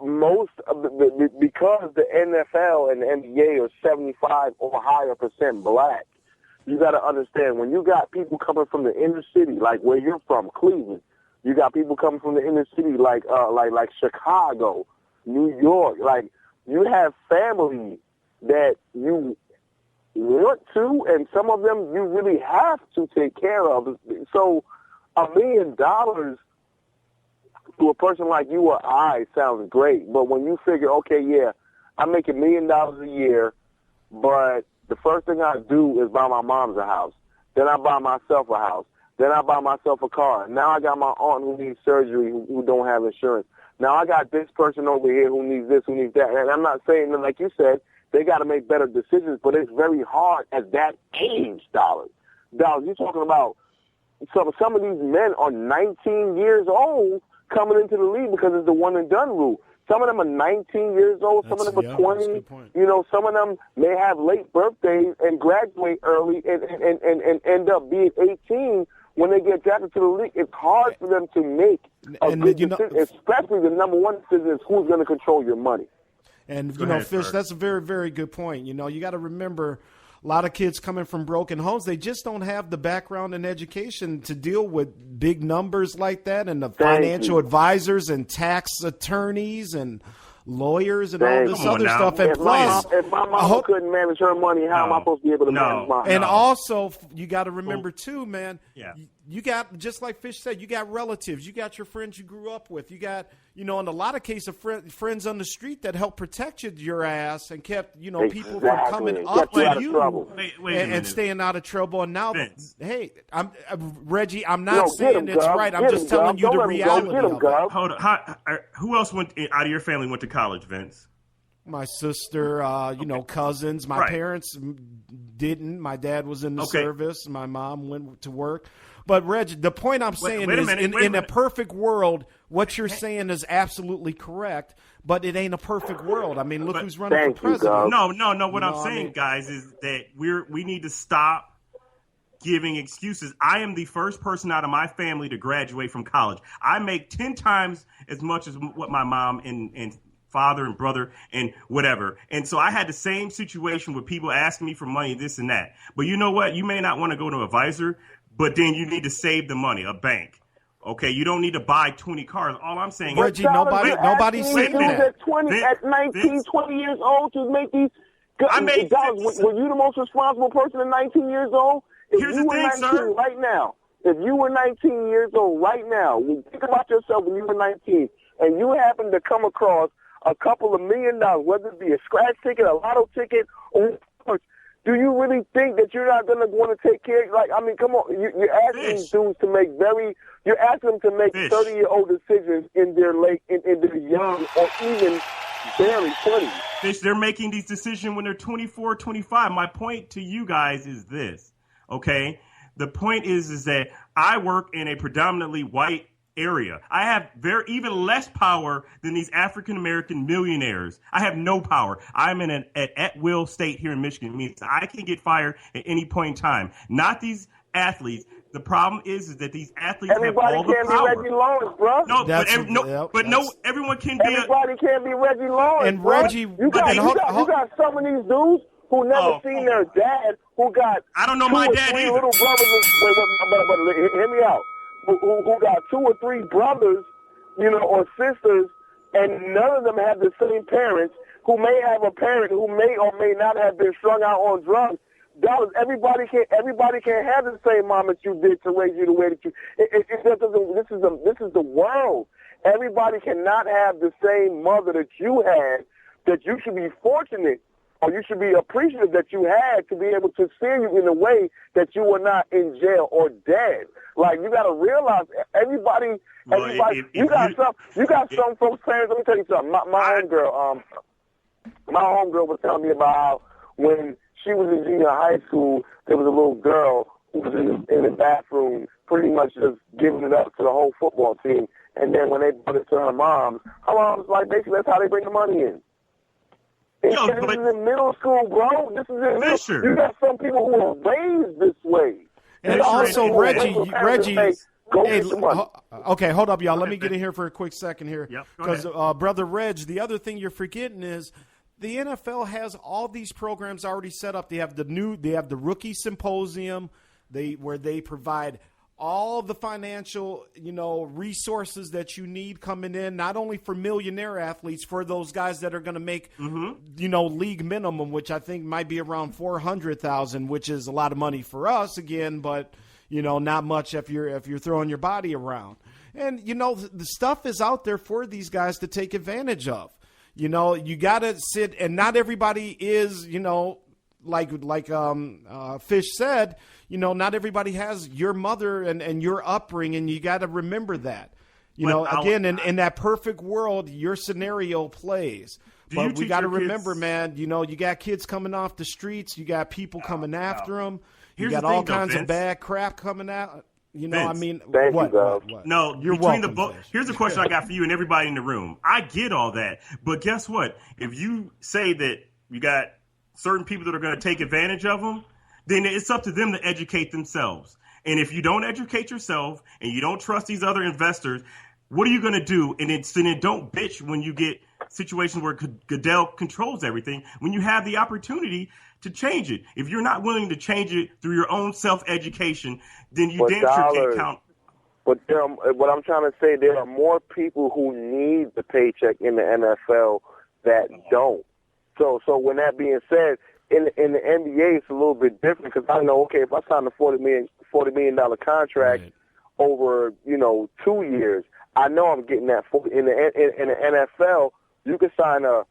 most of because the NFL and the NBA are 75 or higher % black, you got to understand when you got people coming from the inner city, like where you're from, Cleveland. You got people coming from the inner city, like Chicago, New York. Like you have family that you want to, and some of them you really have to take care of. So $1 million to a person like you or I sounds great, but when you figure, okay, yeah, I make $1 million a year, but the first thing I do is buy my mom's a house. Then I buy myself a house. Then I buy myself a car. Now I got my aunt who needs surgery who don't have insurance. Now I got this person over here who needs this, who needs that. And I'm not saying that, like you said, they got to make better decisions, but it's very hard at that age, Dollars, you're talking about some of these men are 19 years old coming into the league because it's the one and done rule. Some of them are 19 years old. Some of them are 20. You know, some of them may have late birthdays and graduate early and end up being 18 when they get drafted to the league. It's hard for them to make a good decision, especially the number one decision is who's going to control your money. And, Fish, that's a very, very good point. You know, you got to remember a lot of kids coming from broken homes, they just don't have the background and education to deal with big numbers like that and the financial advisors and tax attorneys and lawyers and all this other stuff. And plus, if my mom couldn't manage her money, how am I supposed to be able to manage mine? And also, you got to remember, too, man, you got, just like Fish said, you got relatives. You got your friends you grew up with. You got, in a lot of cases, friends on the street that helped protect your ass and kept, people from coming up to you and staying out of trouble. And now, hey, Reggie, I'm not saying it's right. I'm just telling you the reality of it. Hold on. Who else out of your family went to college, Vince? My sister, cousins. My parents didn't. My dad was in the service. My mom went to work. But, Reg, the point I'm saying is in a perfect world, what you're saying is absolutely correct, but it ain't a perfect world. I mean, look who's running for president. No. What I'm saying, guys, is that we need to stop giving excuses. I am the first person out of my family to graduate from college. I make 10 times as much as what my mom and father and brother and whatever. And so I had the same situation with people asking me for money, this and that. But you know what? You may not want to go to an advisor, but then you need to save the money, a bank. Okay, you don't need to buy 20 cars. All I'm saying Reggie, nobody's saying that. At 19, 20 years old to make these dollars. Were you the most responsible person at 19 years old? Here's the thing, sir. Right now, if you were 19 years old right now, think about yourself when you were 19, and you happen to come across a couple of $1 million, whether it be a scratch ticket, a lotto ticket, or do you really think that you're not going to want to take care? Like, I mean, come on, you're asking these dudes to make you're asking them to make 30-year-old decisions in their young or even barely 20s. Fish, they're making these decisions when they're 24, 25. My point to you guys is this, okay? The point is that I work in a predominantly white area. I have even less power than these African-American millionaires. I have no power. I'm in an at-will state here in Michigan. It means I can get fired at any point in time. Not these athletes. The problem is that these athletes have all the power. Everybody can't be Reggie Lawrence, bro. Everyone can be. Everybody can't be Reggie Lawrence. And Reggie, you got some of these dudes who never seen their dad, who got I don't know my dad either. Little brothers. Wait, hear me out. Who got 2 or 3 brothers, or sisters, and none of them have the same parents, who may have a parent who may or may not have been strung out on drugs. Dollars, everybody can't have the same mom that you did to raise you the way that you. This is the world. Everybody cannot have the same mother that you had. That you should be fortunate, or you should be appreciative that you had to be able to see you in a way that you were not in jail or dead. Like, you got to realize everybody. You got some folks' parents. Let me tell you something. My homegirl was telling me about how when she was in junior high school, there was a little girl who was in the bathroom, pretty much just giving it up to the whole football team. And then when they brought it to her mom was like, basically, that's how they bring the money in. This is in middle school, bro. This is in middle. You got some people who are raised this way. And also, Reggie, Go get the money. Okay, hold up, y'all. Let me get in here for a quick second here. Yep, because, Brother Reg, the other thing you're forgetting is the NFL has all these programs already set up. They have the rookie symposium, where they provide all the financial, resources that you need coming in, not only for millionaire athletes, for those guys that are going to make, league minimum, which I think might be around $400,000, which is a lot of money for us again, but not much if you're throwing your body around. And the stuff is out there for these guys to take advantage of. You got to sit, and not everybody is, like Fish said, not everybody has your mother and your upbringing. You got to remember that. Again, in that perfect world, your scenario plays. But we got to remember, man, you got kids coming off the streets. You got people coming after them. You got all kinds of bad crap coming out. What? No, you're welcome. Here's a question I got for you and everybody in the room. I get all that, but guess what? If you say that you got certain people that are going to take advantage of them, then it's up to them to educate themselves. And if you don't educate yourself and you don't trust these other investors, what are you going to do? And then don't bitch when you get situations where Goodell controls everything, when you have the opportunity to change it. If you're not willing to change it through your own self-education, then you damn sure can't count. But what I'm trying to say, there are more people who need the paycheck in the NFL that don't. So when that being said, in the NBA, it's a little bit different because I know, okay, if I sign a $40 million contract over 2 years, I know I'm getting that. In the NFL, you can sign a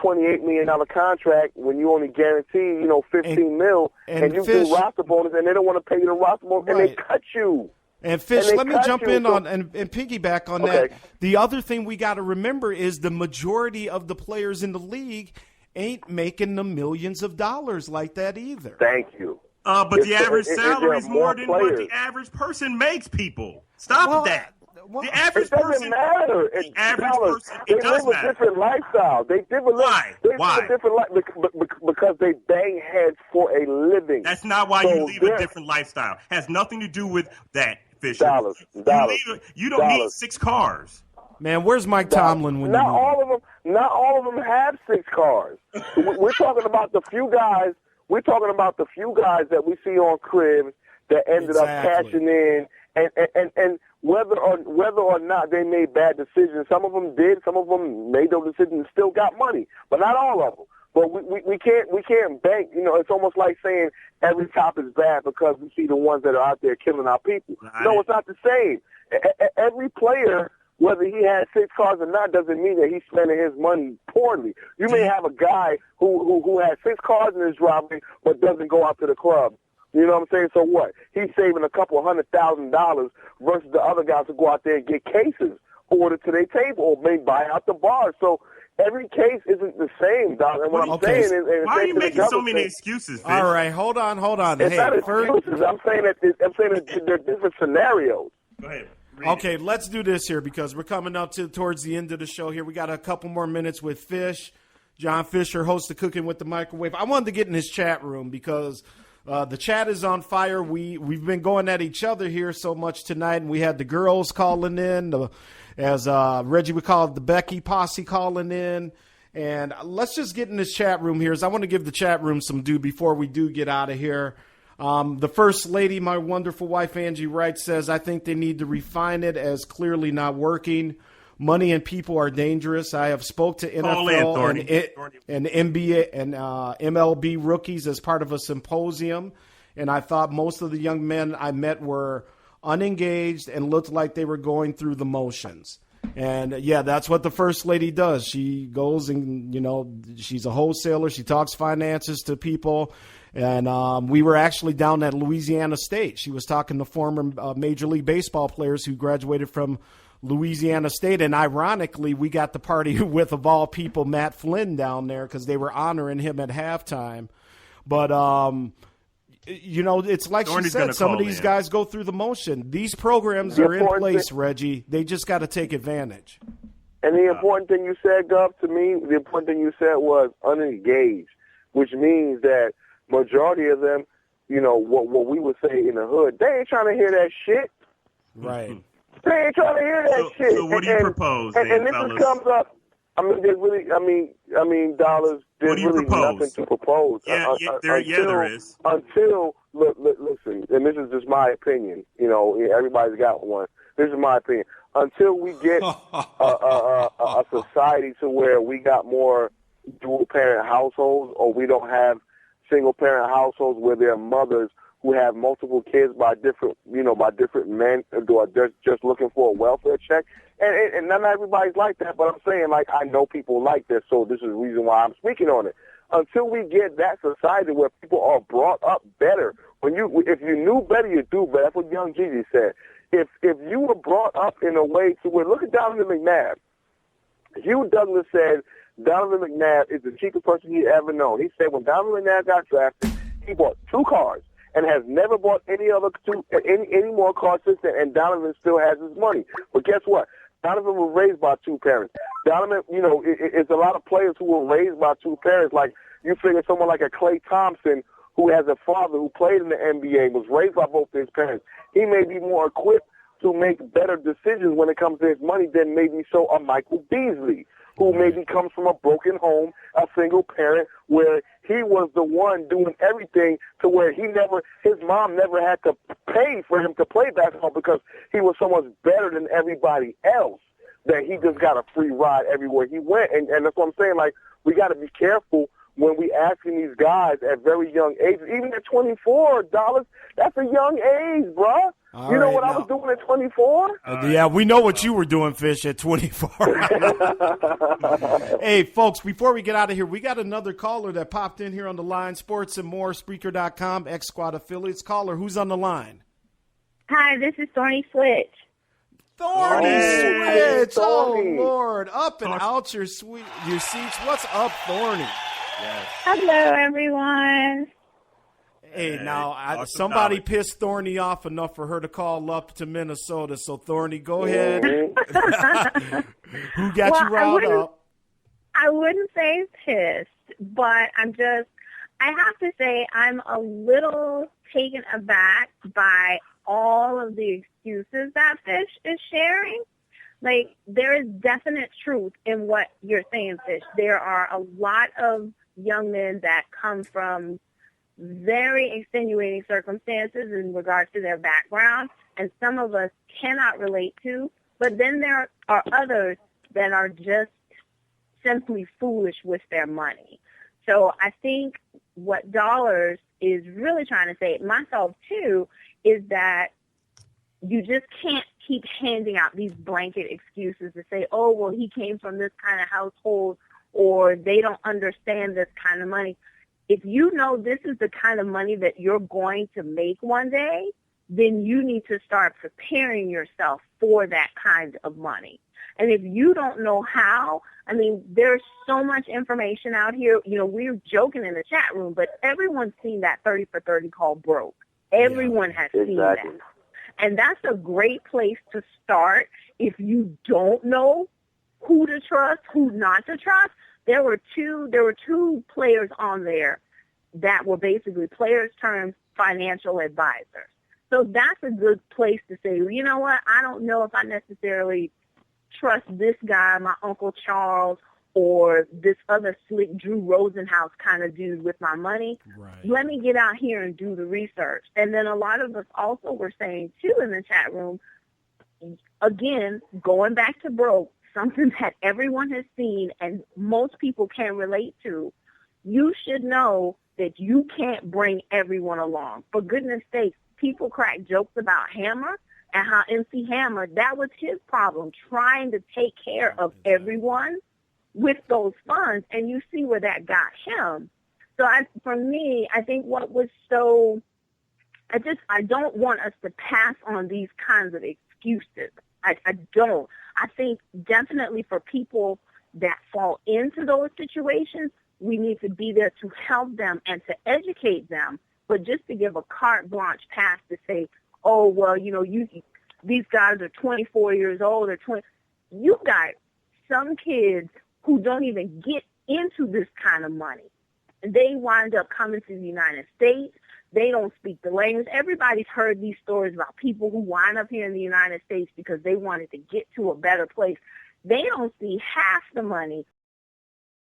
$28 million contract when you only guarantee, $15 million, and you do roster bonus, and they don't want to pay you the roster bonus, and they cut you. And Fish, let me jump in on and piggyback on that. The other thing we got to remember is the majority of the players in the league ain't making the millions of dollars like that either. Thank you. But the average salary is more than what the average person makes, people. Stop that. The average person. It doesn't matter. The average person. They live a different lifestyle. Why? Live a different life because they bang heads for a living. That's not why you live a different lifestyle. Has nothing to do with that, Fisher. Dollars. You don't need 6 cars. Man, where's Mike Tomlin when not all of them have 6 cars. We're talking about the few guys. We're talking about the few guys that we see on cribs that ended up cashing in, and whether or not they made bad decisions. Some of them did. Some of them made those decisions and still got money, but not all of them. But we can't bank. It's almost like saying every cop is bad because we see the ones that are out there killing our people. No, it's not the same. Every player, whether he has 6 cars or not, doesn't mean that he's spending his money poorly. You may have a guy who has 6 cars in his driveway but doesn't go out to the club. You know what I'm saying? So what? He's saving a couple $100,000 versus the other guys who go out there and get cases ordered to their table or may buy out the bar. So every case isn't the same, Doc. And what I'm saying is, why are you making so many excuses, Fish? All right, hold on. It's not excuses. I'm saying that they're different scenarios. Go ahead. Okay, let's do this here because we're coming up towards the end of the show here. We got a couple more minutes with Fish. John Fisher, host of Cooking with the Microwave. I wanted to get in his chat room because the chat is on fire. We've been going at each other here so much tonight, and we had the girls calling in, as Reggie would call it, the Becky posse calling in. And let's just get in this chat room here. I want to give the chat room some due before we do get out of here. The First Lady, my wonderful wife, Angie Wright, says, I think they need to refine it as clearly not working. Money and people are dangerous. I have spoke to NFL and NBA and MLB rookies as part of a symposium, and I thought most of the young men I met were unengaged and looked like they were going through the motions. And, yeah, that's what the First Lady does. She goes and, she's a wholesaler. She talks finances to people. And we were actually down at Louisiana State. She was talking to former Major League Baseball players who graduated from Louisiana State. And ironically, we got the party with, of all people, Matt Flynn down there because they were honoring him at halftime. But, it's like she said, some of these guys go through the motion. These programs are in place, Reggie. They just got to take advantage. And the important thing you said, Gov, to me, the important thing you said was unengaged, which means that majority of them, what we would say in the hood, they ain't trying to hear that shit. Right. They ain't trying to hear that shit. So what do you propose, and this fellas? just comes up. I mean, there's really, dollars. There's really nothing to propose. There is. Until listen, and this is just my opinion. Everybody's got one. This is my opinion. Until we get a society to where we got more dual parent households, or we don't have single parent households where there are mothers who have multiple kids by different men who are just looking for a welfare check. And not everybody's like that, but I'm saying, like, I know people like this, so this is the reason why I'm speaking on it. Until we get that society where people are brought up better, if you knew better, you do better. That's what Young Jeezy said. If you were brought up in a way to where, look at Donovan McNabb. Hugh Douglas said Donovan McNabb is the cheapest person he ever known. He said when Donovan McNabb got drafted, he bought 2 cars and has never bought any more cars since then, and Donovan still has his money. But guess what? Donovan was raised by 2 parents. Donovan, it's a lot of players who were raised by 2 parents. Like, you figure someone like a Klay Thompson, who has a father who played in the NBA, was raised by both his parents. He may be more equipped to make better decisions when it comes to his money than maybe so a Michael Beasley, who maybe comes from a broken home, a single parent, where he was the one doing everything to where his mom never had to pay for him to play basketball because he was so much better than everybody else that he just got a free ride everywhere he went. And that's what I'm saying. Like, we got to be careful when we asking these guys at very young ages, even at $24, that's a young age, bruh. I was doing at 24? Yeah, we know what you were doing, Fish, at 24. Hey, folks, before we get out of here, we got another caller that popped in here on the line. Sports and More, Spreaker.com, X-Squad affiliates. Caller, who's on the line? Hi, this is Thorny Switch. Thorny Switch! Oh, Lord. Up and out your seats. What's up, Thorny? Yes. Hello, everyone. Hey, now, somebody pissed Thorny off enough for her to call up to Minnesota. So, Thorny, go ahead. Who got you riled up? I wouldn't say pissed, but I have to say I'm a little taken aback by all of the excuses that Fish is sharing. Like, there is definite truth in what you're saying, Fish. There are a lot of young men that come from very extenuating circumstances in regards to their background, and some of us cannot relate to. But then there are others that are just simply foolish with their money. So I think what Dollars is really trying to say, myself too, is that you just can't keep handing out these blanket excuses to say, oh, well, he came from this kind of household, or they don't understand this kind of money. If you know this is the kind of money that you're going to make one day, then you need to start preparing yourself for that kind of money. And if you don't know how, I mean, there's so much information out here. We're joking in the chat room, but everyone's seen that 30 for 30 called Broke. Everyone has seen that. And that's a great place to start if you don't know who to trust, who not to trust. There were two players on there that were basically players terms financial advisors. So that's a good place to say, well, you know what, I don't know if I necessarily trust this guy, my Uncle Charles, or this other slick Drew Rosenhaus kind of dude with my money. Right. Let me get out here and do the research. And then a lot of us also were saying, too, in the chat room, again, going back to Broke, something that everyone has seen and most people can relate to, you should know that you can't bring everyone along. For goodness sakes, people crack jokes about Hammer and how MC Hammer, that was his problem, trying to take care of everyone with those funds, and you see where that got him. So for me, I think what was so, I don't want us to pass on these kinds of excuses. I don't. I think definitely for people that fall into those situations, we need to be there to help them and to educate them. But just to give a carte blanche pass to say, oh, well, these guys are 24 years old or 20. You got some kids who don't even get into this kind of money. They wind up coming to the United States. They don't speak the language. Everybody's heard these stories about people who wind up here in the United States because they wanted to get to a better place. They don't see half the money